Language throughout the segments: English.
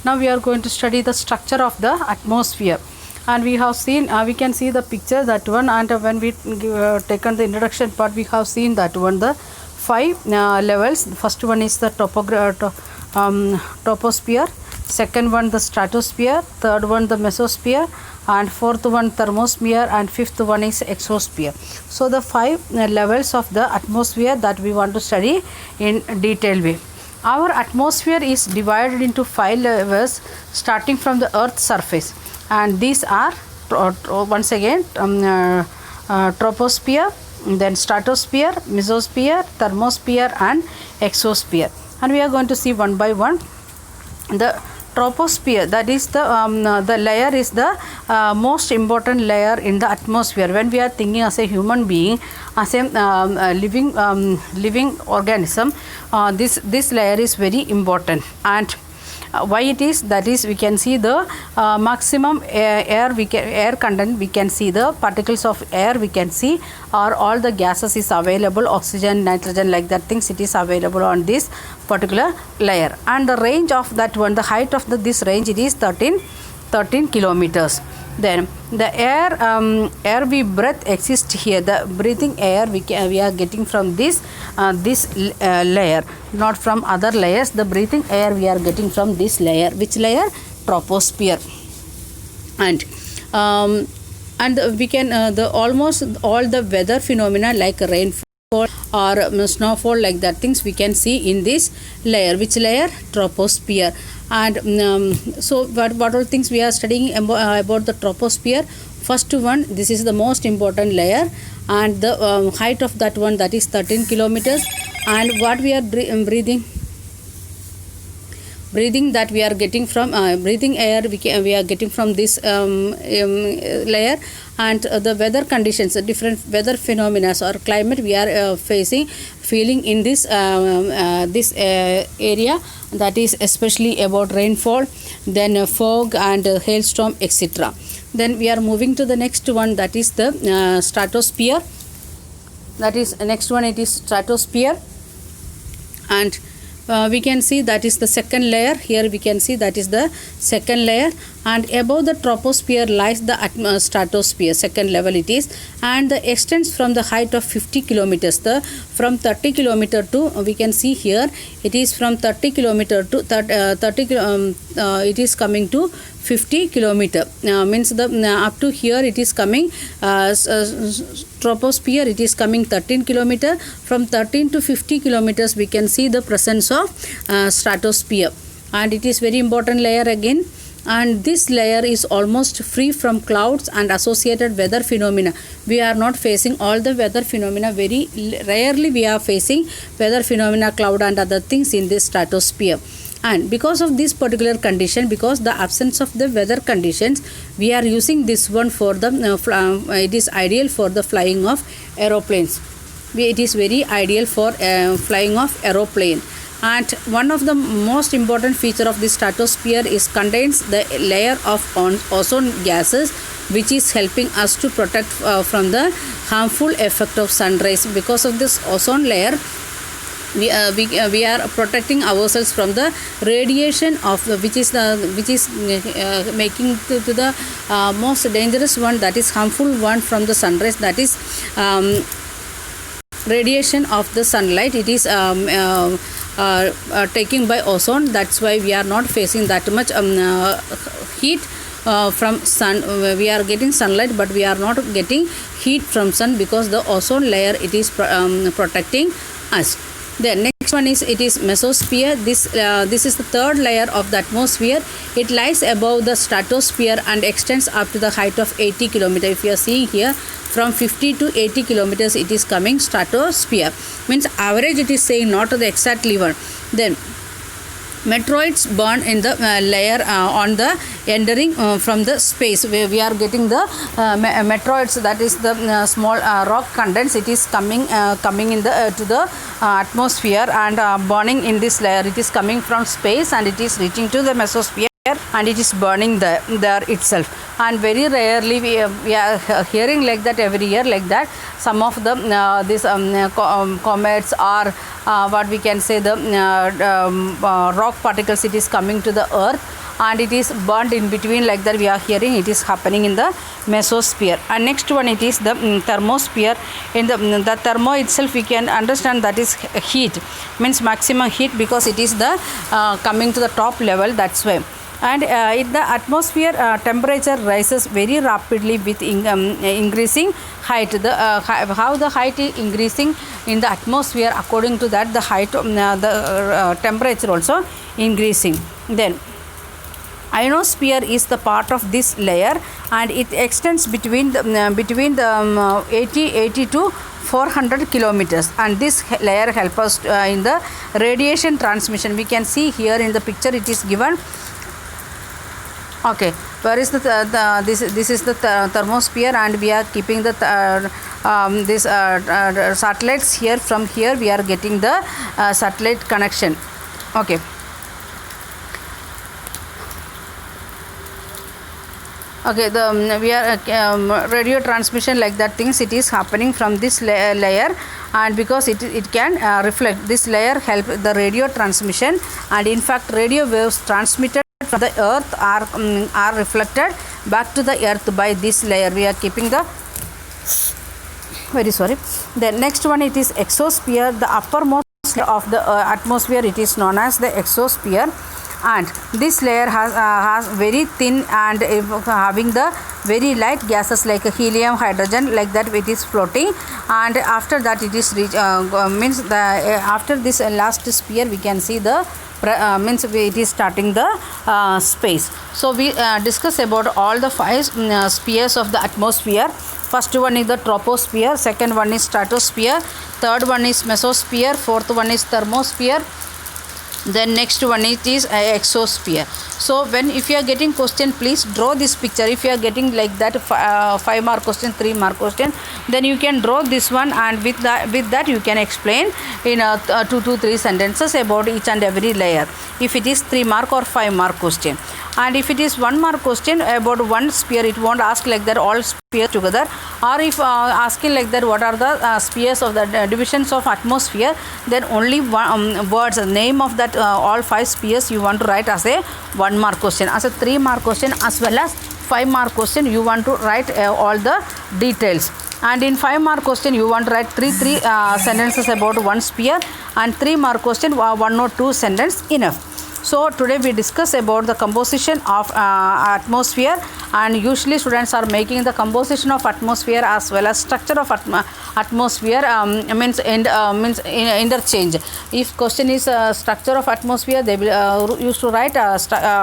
Now we are going to study the structure of the atmosphere, and we have seen we can see the picture that one, and when we taken the introduction part, we have seen that one, the five levels. The first one is the troposphere, second one the stratosphere, third one the mesosphere, and fourth one thermosphere, and fifth one is exosphere. So the five levels of the atmosphere that we want to study in detail way. Our atmosphere is divided into five levels starting from the earth's surface, and these are once again troposphere, then stratosphere, mesosphere, thermosphere, and exosphere. And we are going to see one by one. The troposphere, that is the layer, is the most important layer in the atmosphere. When we are thinking as a human being, as a living organism, this layer is very important. And why it is, that is, we can see the maximum air content, we can see the particles of air, we can see, or all the gases is available, oxygen, nitrogen, like that things, it is available on this particular layer. And the range of that one, the height of this range, it is 13 kilometers. Then the air we breathe exists here. The breathing air we are getting from this layer, not from other layers. The breathing air we are getting from this layer. Which layer? Troposphere. And we can almost all the weather phenomena like rainfall or snowfall, like that things, we can see in this layer. Which layer? Troposphere. And so what all things we are studying about the troposphere? First one, this is the most important layer, and the height of that one, that is 13 kilometers. And what we are breathing that we are getting from breathing air, we are getting from this layer. And the weather conditions, different weather phenomena or climate we are feeling in this area, that is especially about rainfall, then fog and hailstorm, etc. Then we are moving to the next one, that is the stratosphere. That is next one, it is stratosphere. And we can see that is the second layer. Here we can see that is the second layer, and above the troposphere lies the stratosphere, second level it is, and the extends from the height of 50 kilometers. From 30 kilometer to, we can see here, it is from 30 kilometer to it is coming to 50 kilometer. Means the up to here it is coming troposphere, it is coming 13 kilometer. From 13 to 50 kilometers we can see the presence of stratosphere, and it is very important layer again. And this layer is almost free from clouds and associated weather phenomena. We are not facing all the weather phenomena, very rarely we are facing weather phenomena, cloud and other things in this stratosphere. And because of this particular condition, because the absence of the weather conditions, we are using this one for the it is ideal for the flying of aeroplanes. It is very ideal for flying of aeroplane. And one of the most important feature of the stratosphere is contains the layer of ozone gases, which is helping us to protect from the harmful effect of sun rays. Because of this ozone layer, we are protecting ourselves from the radiation of which is making to the most dangerous one, that is harmful one from the sun rays, that is radiation of the sunlight. It is taking by ozone. That's why we are not facing that much heat from sun. We are getting sunlight, but we are not getting heat from sun, because the ozone layer, it is protecting us. The next one is, it is mesosphere. This is the third layer of the atmosphere. It lies above the stratosphere and extends up to the height of 80 kilometers. If you are seeing here, from 50 to 80 kilometers it is coming stratosphere. Means average it is saying, not the exactly one. Then meteoroids burn in the layer on the entering from the space, where we are getting the meteoroids, that is the small rock contents, it is coming in the to the atmosphere and burning in this layer. It is coming from space and it is reaching to the mesosphere, and it is burning there itself. And very rarely we are hearing like that every year, like that some of the comets or what we can say the rock particles, it is coming to the earth, and it is burnt in between, like that we are hearing it is happening in the mesosphere. And next one, it is the thermosphere. In the thermo itself, we can understand that is heat, means maximum heat, because it is the coming to the top level, that's why. And in the atmosphere, temperature rises very rapidly with increasing height. How the height is increasing in the atmosphere, according to that the height, the temperature also increasing. Then ionosphere is the part of this layer, and it extends between the 80 to 400 kilometers, and this layer helps us in the radiation transmission. We can see here in the picture it is given. Okay, where is this is the thermosphere, and we are keeping the satellites here. From here we are getting the satellite connection. Okay. Okay, we are radio transmission, like that things it is happening from this layer, and because it can reflect, this layer help the radio transmission, and in fact radio waves transmitted from the earth are reflected back to the earth by this layer. We are keeping the the next one, it is exosphere. The uppermost layer of the atmosphere, it is known as the exosphere, and this layer has very thin and having the very light gases like helium, hydrogen, like that it is floating, and after that it is after this last sphere we can see the means it is starting the space. So we discuss about all the 5 spheres of the atmosphere. First one is the troposphere, second one is stratosphere, third one is mesosphere, fourth one is thermosphere, then next one is exosphere. So if you are getting question, please draw this picture. If you are getting like that 5 mark question, 3 mark question, then you can draw this one, and with that you can explain in 2 to 3 sentences about each and every layer, if it is 3 mark or 5 mark question. And if it is 1 mark question about one sphere, it won't ask like that all spheres together, or if asking like that what are the spheres of the divisions of atmosphere, then only words, name of that all 5 spheres you want to write as a 1 mark question. As a 3 mark question as well as 5 mark question, you want to write all the details. And in 5 mark question you want to write 3 sentences about one sphere, and 3 mark question 1 or 2 sentence enough. So today we discuss about the composition of atmosphere, and usually students are making the composition of atmosphere as well as structure of atmosphere means interchange. If question is structure of atmosphere, they will used to write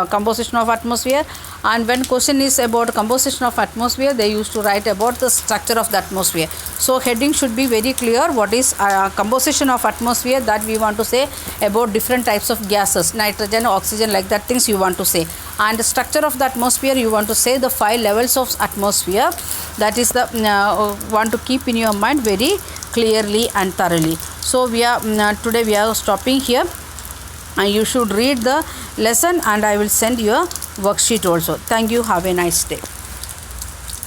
composition of atmosphere, and when question is about composition of atmosphere, they used to write about the structure of the atmosphere. So heading should be very clear. What is composition of atmosphere, that we want to say about different types of gases, nitrogen, oxygen, like that things you want to say. And the structure of the atmosphere, you want to say the 5 levels of atmosphere. That is the want to keep in your mind very clearly and thoroughly. So we are today we are stopping here, and you should read the lesson, and I will send you a worksheet also. Thank you. Have a nice day.